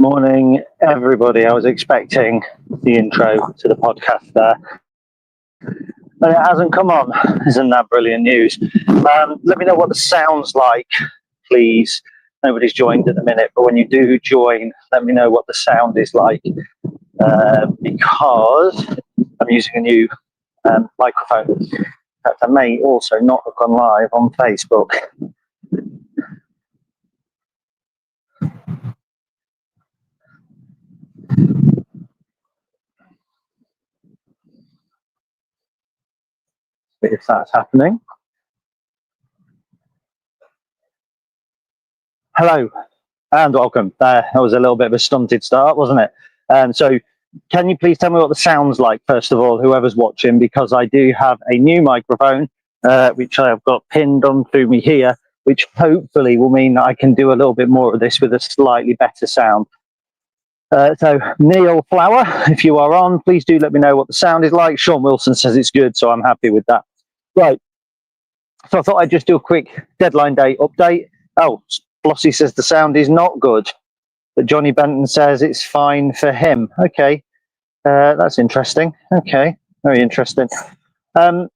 Morning, everybody. I was expecting the intro to the podcast there, but it hasn't come on. Isn't that brilliant news? Let me know what the sound's like, please. Nobody's joined at the minute, but when you do join, let me know what the sound is like, because I'm using a new microphone. In fact, I may also not have gone live on Facebook. If that's happening. Hello and welcome. That was a little bit of a stunted start, wasn't it? So can you please tell me what the sound's like, first of all, whoever's watching, because I do have a new microphone, which I've got pinned onto me here, which hopefully will mean that I can do a little bit more of this with a slightly better sound. So Neil Flower, if you are on, please do let me know what the sound is like. Sean Wilson says it's good, so I'm happy with that. Right. So I thought I'd just do a quick deadline day update. Oh, Flossie says the sound is not good, but Johnny Benton says it's fine for him. Okay, that's interesting. Okay, very interesting. Well,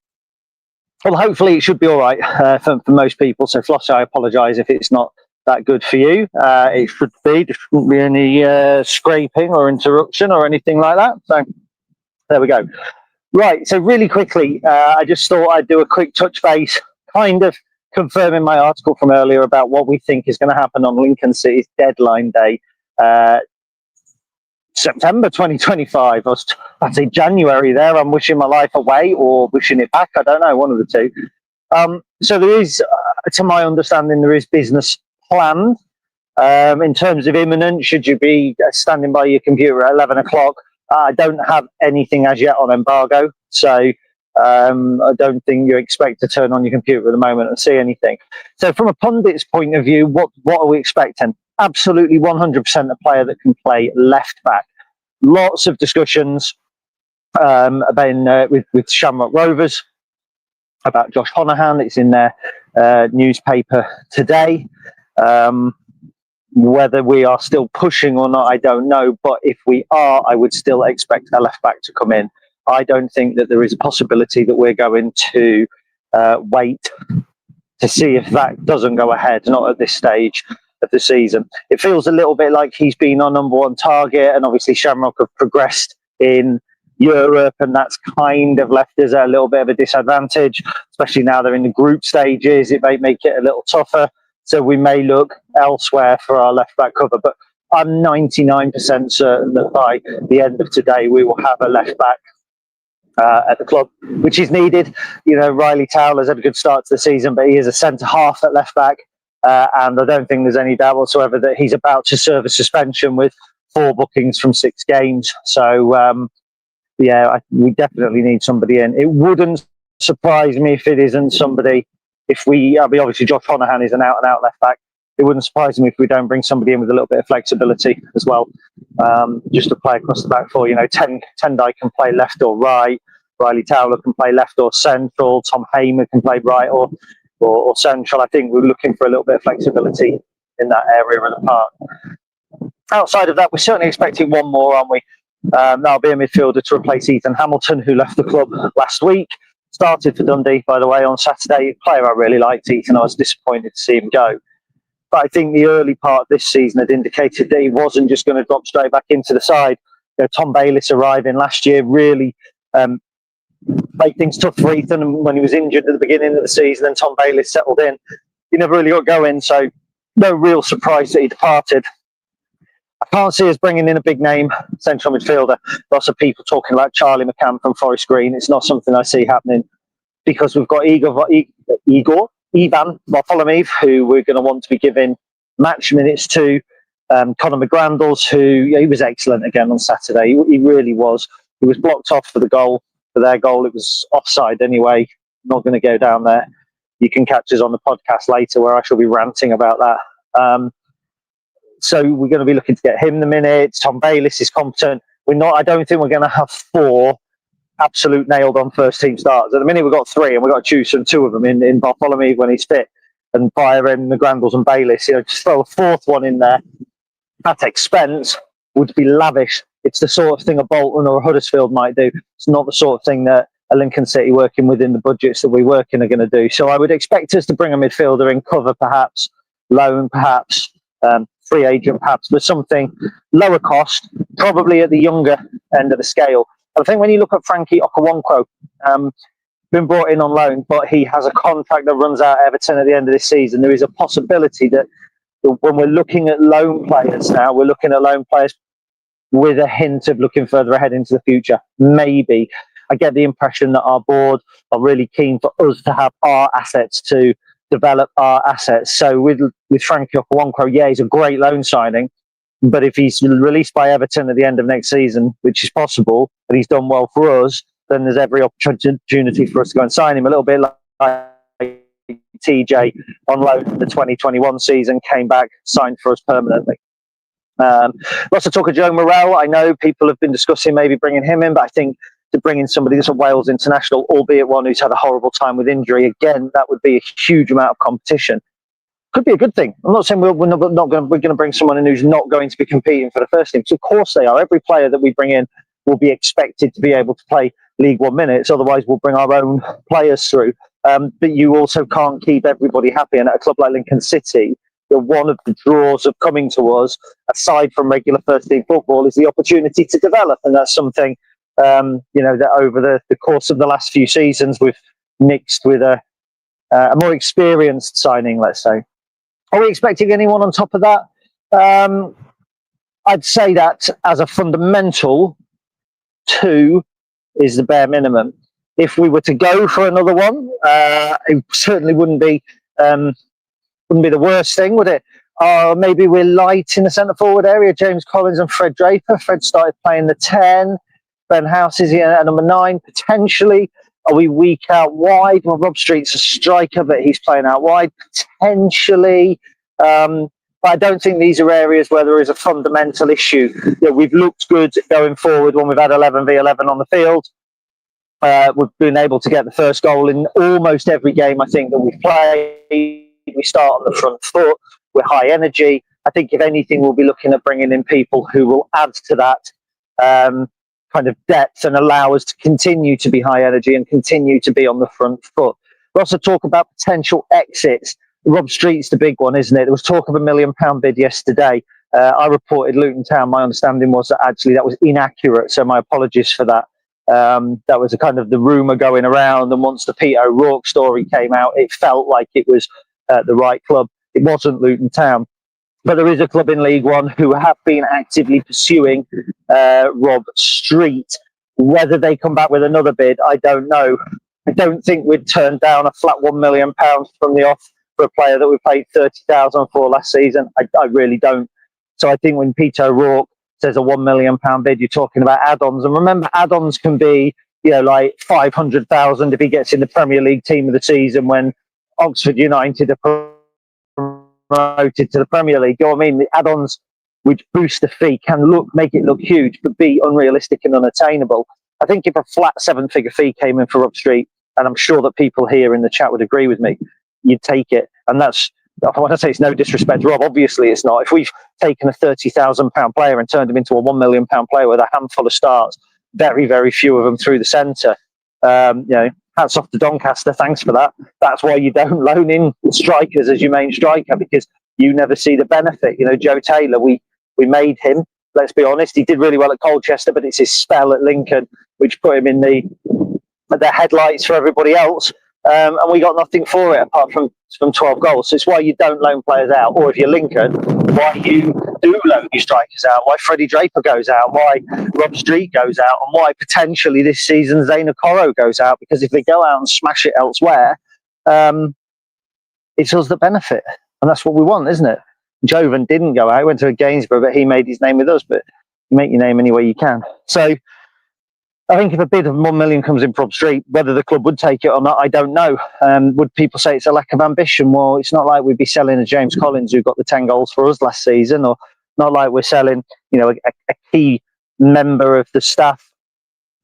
hopefully it should be all right for most people. So Flossie, I apologise if it's not that good for you. It should be. There shouldn't be any scraping or interruption or anything like that. So there we go. Right, so really quickly, I just thought I'd do a quick touch base, kind of confirming my article from earlier about what we think is going to happen on Lincoln City's deadline day, September 2025. I'd say January there. I'm wishing my life away or wishing it back. I don't know, one of the two. So there is, to my understanding, there is business planned. In terms of imminent, should you be standing by your computer at 11 o'clock, I don't have anything as yet on embargo, so I don't think you expect to turn on your computer at the moment and see anything. So from a pundit's point of view, what are we expecting? Absolutely 100% a player that can play left back. Lots of discussions with Shamrock Rovers about Josh Honohan. It's in their newspaper today. Whether we are still pushing or not, I don't know. But if we are, I would still expect a left back to come in. I don't think that there is a possibility that we're going to wait to see if that doesn't go ahead, not at this stage of the season. It feels a little bit like he's been our number one target, and obviously Shamrock have progressed in Europe, and that's kind of left us at a little bit of a disadvantage, especially now they're in the group stages. It may make it a little tougher. So we may look elsewhere for our left back cover, but I'm 99% certain that by the end of today, we will have a left back at the club, which is needed. You know, Riley Towler's had a good start to the season, but he is a centre half at left back. And I don't think there's any doubt whatsoever that he's about to serve a suspension with 4 bookings from 6 games. So, we definitely need somebody in. It wouldn't surprise me if it isn't somebody. Obviously Josh Honohan is an out-and-out left back. It wouldn't surprise me if we don't bring somebody in with a little bit of flexibility as well, just to play across the back four. You know, Tendai can play left or right. Riley Towler can play left or central. Tom Hamer can play right or central. I think we're looking for a little bit of flexibility in that area of the park. Outside of that, we're certainly expecting one more, aren't we? That'll be a midfielder to replace Ethan Hamilton, who left the club last week. Started for Dundee, by the way, on Saturday. A player I really liked, Ethan. I was disappointed to see him go. But I think the early part of this season had indicated that he wasn't just going to drop straight back into the side. You know, Tom Bayliss arriving last year really made things tough for Ethan. And when he was injured at the beginning of the season, and Tom Bayliss settled in, he never really got going. So no real surprise that he departed. I can't see us bringing in a big name central midfielder. Lots of people talking about Charlie McCann from Forest Green. It's not something I see happening because we've got Ivan Bartholomew, who we're going to want to be giving match minutes to. Conor McGrandles, who he was excellent again on Saturday. He really was. He was blocked off for their goal. It was offside anyway. Not going to go down there. You can catch us on the podcast later where I shall be ranting about that. So we're going to be looking to get him the minutes. Tom Bayliss is competent. I don't think we're going to have 4 absolute nailed on first team starters. At the minute we've got 3, and we've got to choose from 2 of them in Bartholomew when he's fit, and Byron, McGrandles and Bayliss. You know, just throw a 4th one in there. That expense would be lavish. It's the sort of thing a Bolton or a Huddersfield might do. It's not the sort of thing that a Lincoln City working within the budgets that we work in are going to do. So I would expect us to bring a midfielder in, cover perhaps, loan perhaps, free agent perhaps, but something lower cost, probably at the younger end of the scale. I think when you look at Frankie Okawankwo, been brought in on loan, but he has a contract that runs out at Everton at the end of this season. There is a possibility that when we're looking at loan players now, we're looking at loan players with a hint of looking further ahead into the future. Maybe. I get the impression that our board are really keen for us to have our assets, to develop our assets. So with Frankie Okawankwo, yeah, he's a great loan signing, but if he's released by Everton at the end of next season, which is possible, and he's done well for us, then there's every opportunity for us to go and sign him. A little bit like TJ on loan for the 2021 season, came back, signed for us permanently. Lots of talk of Joe Morrell. I know people have been discussing maybe bringing him in, but I think to bring in somebody that's a Wales international, albeit one who's had a horrible time with injury, again, that would be a huge amount of competition. Could be a good thing. I'm not saying we're going to bring someone in who's not going to be competing for the first team. So of course they are. Every player that we bring in will be expected to be able to play League One minutes. Otherwise, we'll bring our own players through. But you also can't keep everybody happy. And at a club like Lincoln City, one of the draws of coming to us, aside from regular first team football, is the opportunity to develop. And that's something, that over the course of the last few seasons, we've mixed with a more experienced signing, let's say. Are we expecting anyone on top of that? I'd say that as a fundamental, 2 is the bare minimum. If we were to go for another one, it certainly wouldn't be the worst thing, would it? Maybe we're light in the centre forward area. James Collins and Fred Draper. Fred started playing the 10. Ben House is here at number 9. Potentially, are we weak out wide? Well, Rob Street's a striker, but he's playing out wide. Potentially. But I don't think these are areas where there is a fundamental issue. We've looked good going forward when we've had 11v11 on the field. We've been able to get the first goal in almost every game, I think, that we've played. We start on the front foot. We're high energy. I think, if anything, we'll be looking at bringing in people who will add to that kind of depth and allow us to continue to be high energy and continue to be on the front foot. We also talk about potential exits. Rob Street's the big one, isn't it? There was talk of £1 million bid yesterday. I reported Luton Town. My understanding was that actually that was inaccurate, so my apologies for that. That was a kind of the rumour going around, and once the Peter O'Rourke story came out, it felt like it was the right club. It wasn't Luton Town. But there is a club in League One who have been actively pursuing Rob Street. Whether they come back with another bid, I don't know. I don't think we'd turn down a flat £1 million from the off for a player that we paid $30,000 for last season. I really don't. So I think when Peter O'Rourke says a £1 million bid, you're talking about add-ons. And remember, add-ons can be, like 500,000 if he gets in the Premier League team of the season when Oxford United are promoted to the Premier League. You know what I mean? The add-ons which boost the fee can make it look huge, but be unrealistic and unattainable. I think if a flat 7-figure fee came in for Rob Street, and I'm sure that people here in the chat would agree with me, you'd take it. And that's, when I say it's no disrespect to Rob, obviously it's not. If we've taken a £30,000 player and turned him into a £1 million player with a handful of starts, very, very few of them through the centre, hats off to Doncaster, thanks for that. That's why you don't loan in strikers as your main striker, because you never see the benefit. Joe Taylor, we made him, let's be honest, he did really well at Colchester, but it's his spell at Lincoln which put him in the headlights for everybody else, and we got nothing for it apart from 12 goals. So it's why you don't loan players out, or if you're Lincoln, why you do loan your strikers out, why Freddie Draper goes out, why Rob Street goes out, and why potentially this season Zayn Okoro goes out, because if they go out and smash it elsewhere, it's us that benefit, and that's what we want, isn't it? Jovan didn't go out, he went to Gainsborough, but he made his name with us, but you make your name any way you can. So I think if a bid of £1 million comes in for Rob Street, whether the club would take it or not, I don't know. Would people say it's a lack of ambition? Well, it's not like we'd be selling a James Collins who got the 10 goals for us last season, or not like we're selling, a key member of the staff,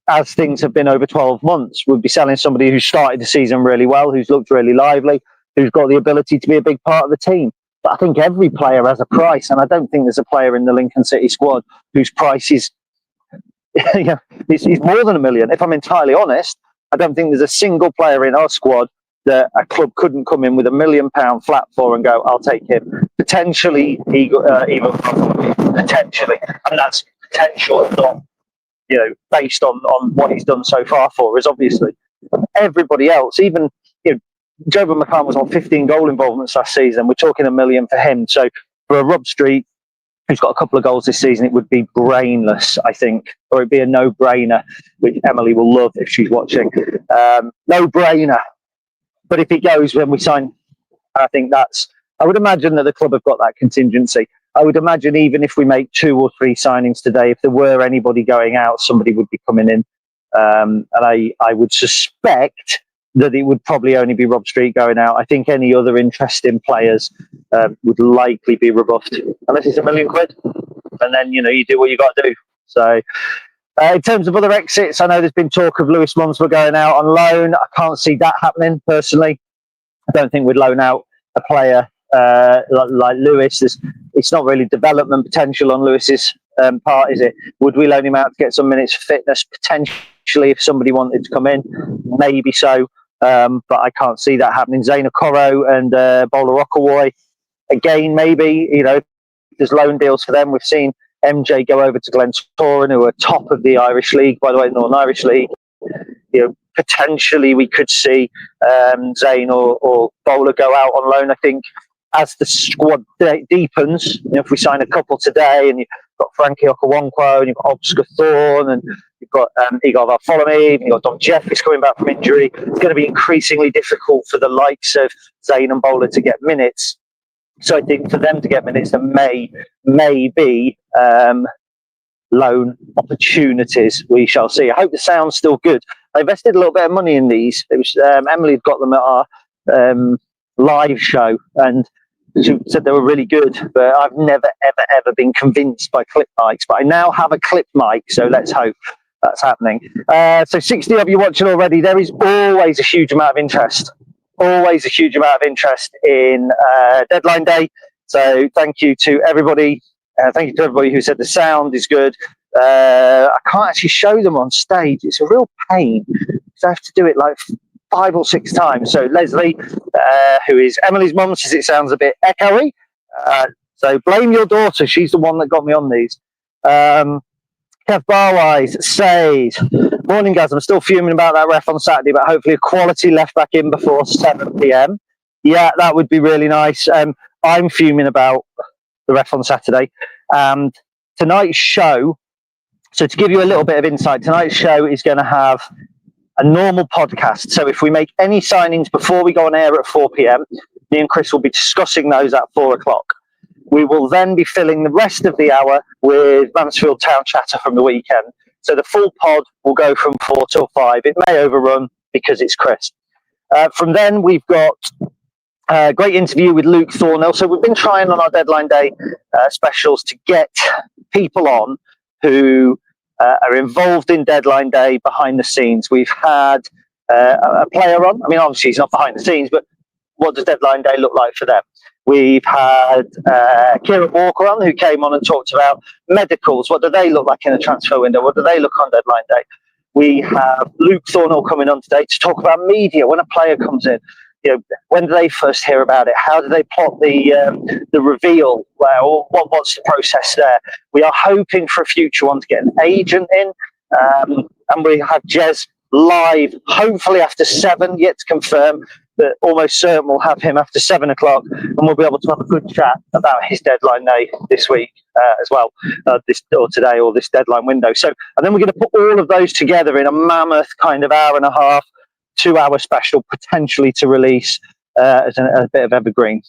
as things have been over 12 months. We'd be selling somebody who started the season really well, who's looked really lively, who's got the ability to be a big part of the team. But I think every player has a price, and I don't think there's a player in the Lincoln City squad whose price is he's more than $1 million. If I'm entirely honest, I don't think there's a single player in our squad that a club couldn't come in with £1 million flat for and go, I'll take him. Potentially, even potentially, and that's potential, not based on what he's done so far for us. Obviously, everybody else, even Jovan McCann was on 15 goal involvements last season. We're talking $1 million for him. So for a Rob Street, who's got a couple of goals this season, it would be brainless, I think, or it'd be a no-brainer, which Emily will love if she's watching. No-brainer. But if it goes when we sign, I think I would imagine that the club have got that contingency. I would imagine even if we make 2 or 3 signings today, if there were anybody going out, somebody would be coming in. And I would suspect that it would probably only be Rob Street going out. I think any other interesting players would likely be rebuffed, unless it's £1 million. And then, you do what you got to do. So in terms of other exits, I know there's been talk of Lewis Munsell going out on loan. I can't see that happening, personally. I don't think we'd loan out a player like Lewis. It's not really development potential on Lewis's part, is it? Would we loan him out to get some minutes for fitness? Potentially, if somebody wanted to come in, maybe so. But I can't see that happening. Zayn Okoro and Bola Rockaway, again, maybe, there's loan deals for them. We've seen MJ go over to Glentoran, who are top of the Irish League, by the way, Northern Irish League. Potentially we could see Zayn or Bola go out on loan. I think as the squad deepens, if we sign a couple today, and you've got Frankie Okawonkwo, and you've got Oscar Thorne, and you've got Igor Varfolomei, and you've got Dom Jeffries coming back from injury, it's going to be increasingly difficult for the likes of Zayn and Bola to get minutes. So I think for them to get minutes, there may be loan opportunities. We shall see. I hope the sound's still good. I invested a little bit of money in these. It was Emily had got them at our live show, and she said they were really good. But I've never, ever been convinced by clip mics. But I now have a clip mic, so let's hope that's happening. So 60 of you watching already. There is always a huge amount of interest. Always a huge amount of interest in deadline day. So thank you to everybody. Thank you to everybody who said the sound is good. I can't actually show them on stage. It's a real pain because I have to do it like 5 or 6 times. So Leslie, who is Emily's mum, says it sounds a bit echoey. So blame your daughter. She's the one that got me on these. Kev Barwise says, morning guys, I'm still fuming about that ref on Saturday, but hopefully a quality left back in before 7 p.m. Yeah, that would be really nice. I'm fuming about the ref on Saturday. And tonight's show, so to give you a little bit of insight, tonight's show is going to have a normal podcast. So if we make any signings before we go on air at 4 p.m, me and Chris will be discussing those at 4 o'clock. We will then be filling the rest of the hour with Mansfield Town Chatter from the weekend. So the full pod will go from 4 till 5. It may overrun because it's Chris. From then, we've got a great interview with Luke Thornell. So we've been trying on our deadline day specials to get people on who are involved in deadline day behind the scenes. We've had a player on. I mean, obviously he's not behind the scenes, but what does deadline day look like for them? We've had Kieran Walker on, who came on and talked about medicals. What do they look like in a transfer window? What do they look on deadline day? We have Luke Thornell coming on today to talk about media. When a player comes in, when do they first hear about it? How do they plot the reveal? Or what's the process there? We are hoping for a future one to get an agent in, and we have Jez live, hopefully after 7, yet to confirm, but almost certain we'll have him after 7 o'clock, and we'll be able to have a good chat about his deadline day this week as well, today, or this deadline window. So, and then we're going to put all of those together in a mammoth kind of hour and a half, 2-hour special, potentially to release as a bit of evergreen.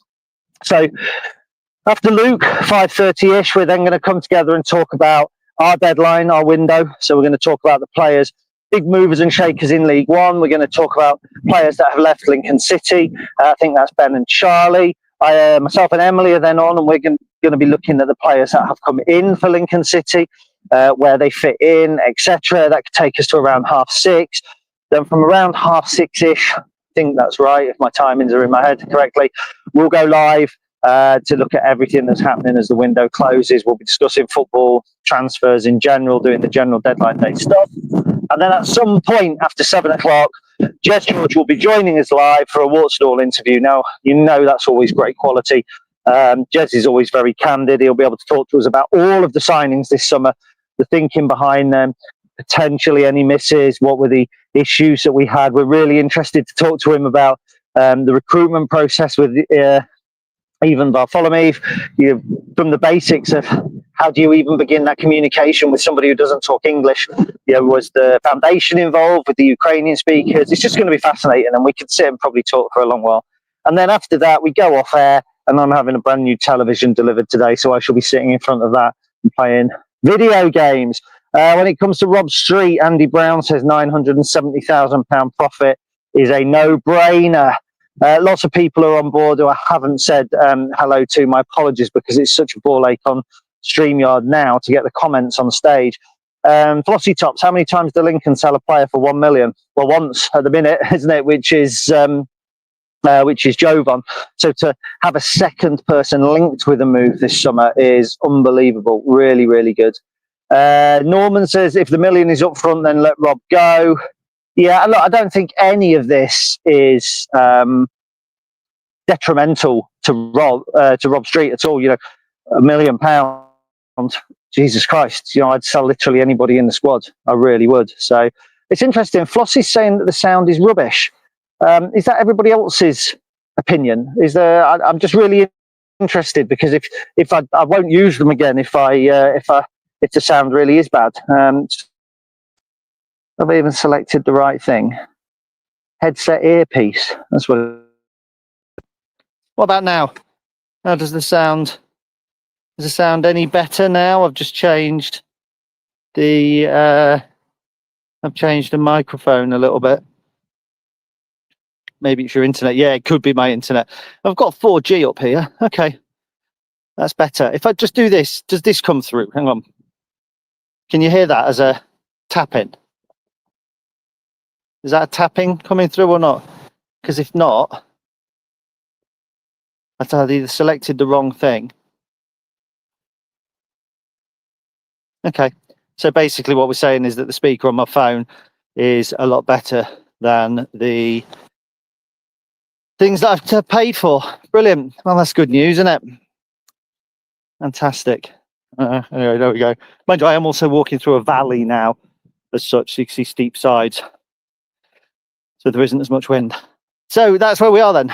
So after Luke, 5:30ish, we're then going to come together and talk about our deadline, our window. So we're going to talk about the players, big movers and shakers in League One. We're going to talk about players that have left Lincoln City. I think that's Ben and Charlie. Myself and Emily are then on, and we're going to be looking at the players that have come in for Lincoln City, where they fit in, etc. That could take us to around 6:30. Then from around 6:30ish, I think that's right, if my timings are in my head correctly, we'll go live to look at everything that's happening as the window closes. We'll be discussing football, transfers in general, doing the general deadline day stuff. And then at some point after 7 o'clock, Jez George will be joining us live for a Wartstall interview. Now, you know that's always great quality. Jez is always very candid. He'll be able to talk to us about all of the signings this summer, the thinking behind them, potentially any misses, what were the issues that we had. We're really interested to talk to him about the recruitment process with even Bartholomew, from the basics of how do you even begin that communication with somebody who doesn't talk English? Was the foundation involved with the Ukrainian speakers? It's just going to be fascinating, and we could sit and probably talk for a long while. And then after that, we go off air, and I'm having a brand new television delivered today, so I shall be sitting in front of that and playing video games. When it comes to Rob Street, Andy Brown says £970,000 profit is a no-brainer. Lots of people are on board who I haven't said hello to. My apologies, because it's such a ball ache on StreamYard now to get the comments on stage. Flossy Tops, how many times do Lincoln sell a player for 1 million? Well, once at the minute, isn't it? Which is Jovan. So to have a second person linked with a move this summer is unbelievable. Really, really good. Norman says if the million is up front, then let Rob go. Yeah, look, I don't think any of this is detrimental to Rob Street at all. £1 million, Jesus Christ, I'd sell literally anybody in the squad. I really would. So it's interesting. Flossie's saying that the sound is rubbish. Is that everybody else's opinion? I'm just really interested, because if I won't use them again if the sound really is bad. Have I even selected the right thing? Headset earpiece. That's what. What about now? How does the sound? Does it sound any better now? I've just changed the. I've changed the microphone a little bit. Maybe it's your internet. Yeah, it could be my internet. I've got 4G up here. Okay, that's better. If I just do this, does this come through? Hang on. Can you hear that as a tapping? Is that a tapping coming through or not? Because if not, I've either selected the wrong thing. Okay, so basically what we're saying is that the speaker on my phone is a lot better than the things that I've paid for. Brilliant. Well, that's good news, isn't it? Fantastic. Anyway, there we go. Mind you, I am also walking through a valley now, as such, so you can see steep sides. So there isn't as much wind. So that's where we are then.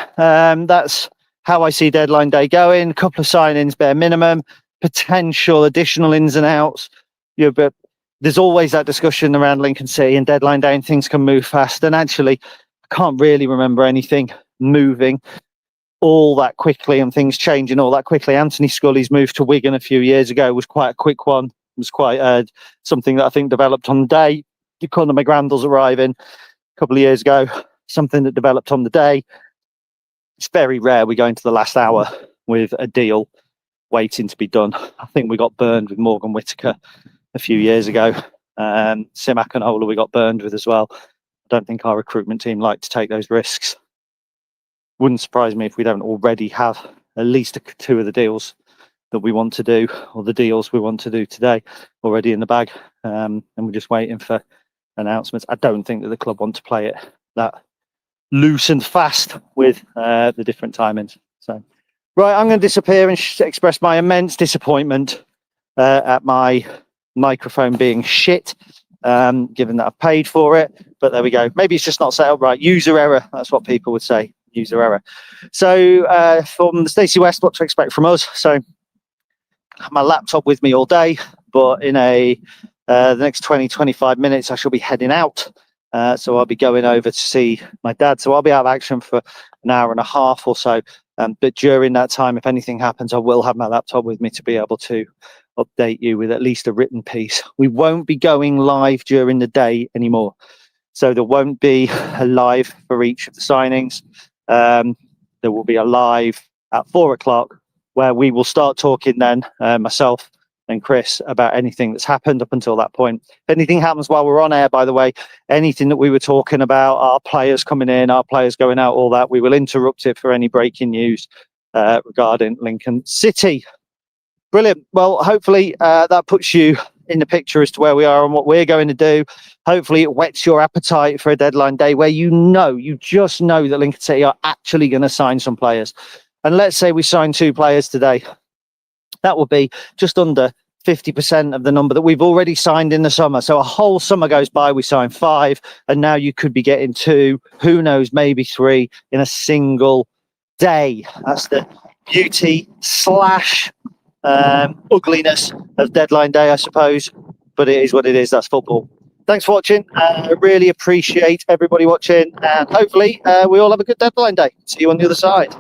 That's how I see deadline day going. A couple of signings, bare minimum, potential additional ins and outs. But there's always that discussion around Lincoln City and deadline day, and things can move fast. And actually, I can't really remember anything moving all that quickly and things changing all that quickly. Anthony Scully's move to Wigan a few years ago was quite a quick one. It was quite something that I think developed on the day. Conor McGrandle's arriving a couple of years ago, something that developed on the day. It's very rare we go into the last hour with a deal waiting to be done. I think we got burned with Morgan Whittaker a few years ago. Sim Akinola we got burned with as well. I don't think our recruitment team like to take those risks. Wouldn't surprise me if we don't already have at least 2 of the deals that we want to do, or the deals we want to do today, already in the bag. And we're just waiting for announcements. I don't think that the club want to play it that loose and fast with the different timings. So, right, I'm going to disappear and express my immense disappointment at my microphone being shit, given that I've paid for it. But there we go. Maybe it's just not set up right. User error. That's what people would say. User error. So from the Stacey West, what to expect from us? So I have my laptop with me all day, but in the next 20-25 minutes I shall be heading out, so I'll be going over to see my dad, so I'll be out of action for an hour and a half or so, but during that time, if anything happens, I will have my laptop with me to be able to update you with at least a written piece. We won't be going live during the day anymore, so there won't be a live for each of the signings. There will be a live at 4 o'clock where we will start talking then, myself and Chris, about anything that's happened up until that point. If anything happens while we're on air, by the way, anything that we were talking about, our players coming in, our players going out, all that, we will interrupt it for any breaking news regarding Lincoln City. Brilliant. Well, hopefully that puts you in the picture as to where we are and what we're going to do. Hopefully it whets your appetite for a deadline day where you just know that Lincoln City are actually going to sign some players. And let's say we sign 2 players today. That will be just under 50% of the number that we've already signed in the summer. So a whole summer goes by, we sign 5, and now you could be getting 2, who knows, maybe 3 in a single day. That's the beauty slash ugliness of deadline day, I suppose, but it is what it is. That's football. Thanks for watching. I really appreciate everybody watching, and hopefully we all have a good deadline day. See you on the other side.